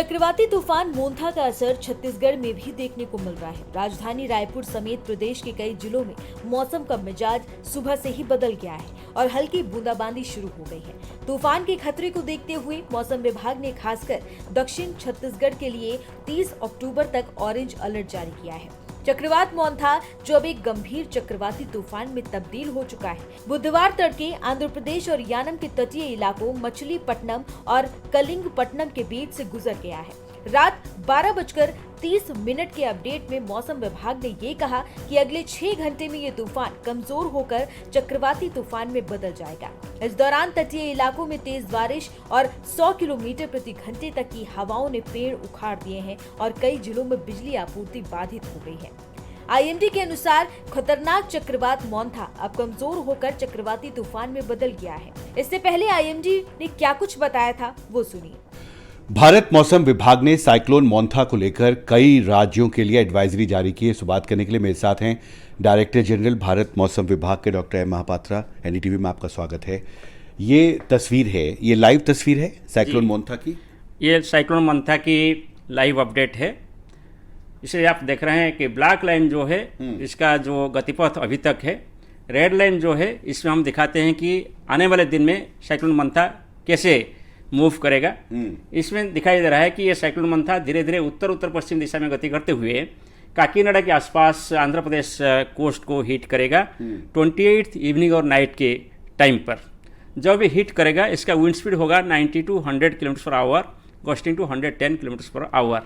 चक्रवाती तूफान मोंथा का असर छत्तीसगढ़ में भी देखने को मिल रहा है। राजधानी रायपुर समेत प्रदेश के कई जिलों में मौसम का मिजाज सुबह से ही बदल गया है और हल्की बूंदाबांदी शुरू हो गई है। तूफान के खतरे को देखते हुए मौसम विभाग ने खासकर दक्षिण छत्तीसगढ़ के लिए 30 अक्टूबर तक ऑरेंज अलर्ट जारी किया है। चक्रवात मोंथा जो अब एक गंभीर चक्रवाती तूफान में तब्दील हो चुका है, बुधवार तड़के आंध्र प्रदेश और यानम के तटीय इलाकों मछलीपट्टनम और कलिंगपट्टनम के बीच से गुजर गया है। रात 12:30 के अपडेट में मौसम विभाग ने ये कहा कि अगले 6 घंटे में ये तूफान कमजोर होकर चक्रवाती तूफान में बदल जाएगा। इस दौरान तटीय इलाकों में तेज बारिश और 100 किलोमीटर प्रति घंटे तक की हवाओं ने पेड़ उखाड़ दिए हैं और कई जिलों में बिजली आपूर्ति बाधित हो गई है। आईएमडी के अनुसार खतरनाक चक्रवात मोंथा अब कमजोर होकर चक्रवाती तूफान में बदल गया है। इससे पहले आईएमडी ने क्या कुछ बताया था वो सुनिए। भारत मौसम विभाग ने साइक्लोन मोंथा को लेकर कई राज्यों के लिए एडवाइजरी जारी की है। बात करने के लिए मेरे साथ हैं डायरेक्टर जनरल भारत मौसम विभाग के डॉक्टर एम महापात्रा। एनडीटीवी में आपका स्वागत है। ये तस्वीर है, ये लाइव तस्वीर है साइक्लोन मोंथा की। ये साइक्लोन मोंथा की लाइव अपडेट है। इसे आप देख रहे हैं कि ब्लैक लाइन जो है इसका जो गतिपथ अभी तक है, रेड लाइन जो है इसमें हम दिखाते हैं कि आने वाले दिन में साइक्लोन मोंथा कैसे मूव करेगा। इसमें दिखाई दे रहा है कि ये साइक्लोन मोंथा धीरे धीरे उत्तर उत्तर पश्चिम दिशा में गति करते हुए काकीनाडा के आसपास आंध्र प्रदेश कोस्ट को हिट करेगा 28 इवनिंग और नाइट के टाइम पर। जब ये हिट करेगा इसका विंड स्पीड होगा 90 to 100 kilometre per hour, gusting to 110 kilometre per hour.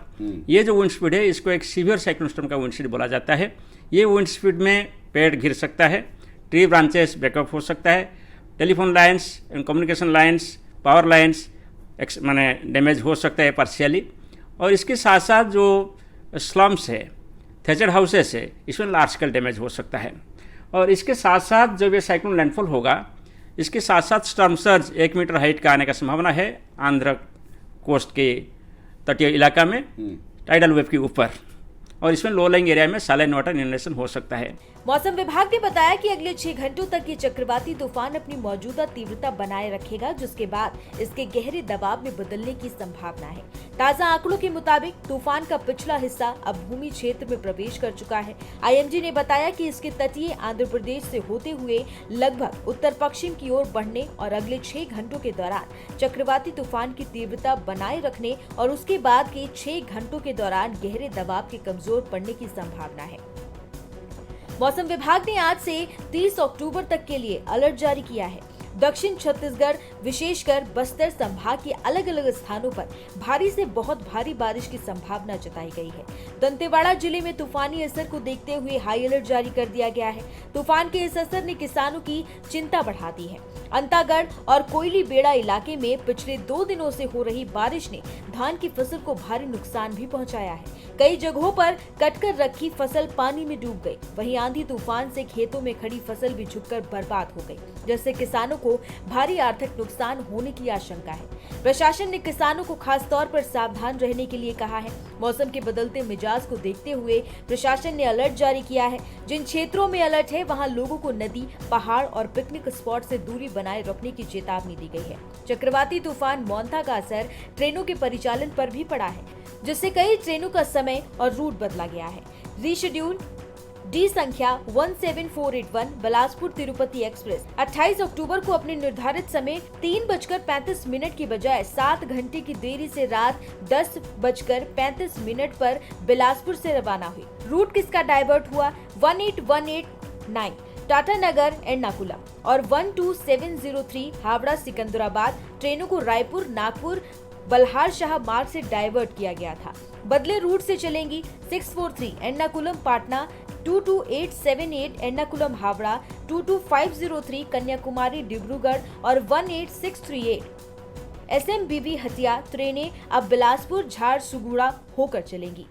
ये जो विंड स्पीड है इसको एक सीवियर साइक्लोन स्टॉर्म का विंड स्पीड बोला जाता है। ये विंड स्पीड में पेड़ गिर सकता है, ट्री ब्रांचेस ब्रेकअप हो सकता है, telephone lines and communication lines, power lines माने डैमेज हो सकता है पार्शियली। और इसके साथ साथ जो स्लम्स है, थेचर हाउसेस है, इसमें लार्ज स्केल डैमेज हो सकता है। और इसके साथ साथ जब ये साइक्लोन लैंडफॉल होगा इसके साथ साथ स्टॉर्म सर्ज 1 मीटर हाइट का आने का संभावना है आंध्र कोस्ट के तटीय इलाका में टाइडल वेव के ऊपर, और इसमें लो लाइंग एरिया में सैलाइन वाटर इनलेशन हो सकता है। मौसम विभाग ने बताया कि अगले 6 घंटों तक ये चक्रवाती तूफान अपनी मौजूदा तीव्रता बनाए रखेगा, जिसके बाद इसके गहरे दबाव में बदलने की संभावना है। ताजा आंकड़ों के मुताबिक तूफान का पिछला हिस्सा अब भूमि क्षेत्र में प्रवेश कर चुका है। आईएमडी ने बताया कि इसके तटीय आंध्र प्रदेश से होते हुए लगभग उत्तर पश्चिम की ओर बढ़ने और अगले 6 घंटों के दौरान चक्रवाती तूफान की तीव्रता बनाए रखने और उसके बाद के 6 घंटों के दौरान गहरे दबाव के कमजोर पड़ने की संभावना है। मौसम विभाग ने आज से 30 अक्टूबर तक के लिए अलर्ट जारी किया है। दक्षिण छत्तीसगढ़ विशेषकर बस्तर संभाग के अलग अलग स्थानों पर भारी से बहुत भारी बारिश की संभावना जताई गई है। दंतेवाड़ा जिले में तूफानी असर को देखते हुए हाई अलर्ट जारी कर दिया गया है। तूफान के इस असर ने किसानों की चिंता बढ़ा दी है। अंतागढ़ और कोयली बेड़ा इलाके में पिछले 2 दिनों से हो रही बारिश ने धान की फसल को भारी नुकसान भी पहुंचाया है। कई जगहों पर कटकर रखी फसल पानी में डूब गई। वहीं आंधी तूफान से खेतों में खड़ी फसल भी झुककर बर्बाद हो गई, जिससे किसानों को भारी आर्थिक नुकसान होने की आशंका है। प्रशासन ने किसानों को खास तौर पर सावधान रहने के लिए कहा है। मौसम के बदलते मिजाज को देखते हुए प्रशासन ने अलर्ट जारी किया है। जिन क्षेत्रों में अलर्ट है वहां लोगों को नदी, पहाड़ और पिकनिक स्पॉट से दूरी बनाए रखने की चेतावनी दी गई है। चक्रवाती तूफान मोंथा का असर ट्रेनों के परिचालन पर भी पड़ा है, जिससे कई ट्रेनों का समय और रूट बदला गया है। रीशेड्यूल डी संख्या 17481 बिलासपुर तिरुपति एक्सप्रेस 28 अक्टूबर को अपने निर्धारित समय 3:35 की बजाय 7 घंटे की देरी से रात 10:35 पर बिलासपुर से रवाना हुई। रूट किसका डाइवर्ट हुआ? 18189 टाटानगर एर्नाकुलम और 12703 हावड़ा सिकंदराबाद ट्रेनों को रायपुर, नागपुर, बल्हार शाह मार्ग से डाइवर्ट किया गया था। बदले रूट से चलेंगी 643 एर्नाकुलम पाटना, 22878 एर्नाकुलम हावड़ा, 22503 कन्याकुमारी डिब्रूगढ़ और 18638 SMBB हटिया ट्रेनें अब बिलासपुर झारसुगुड़ा होकर चलेंगी।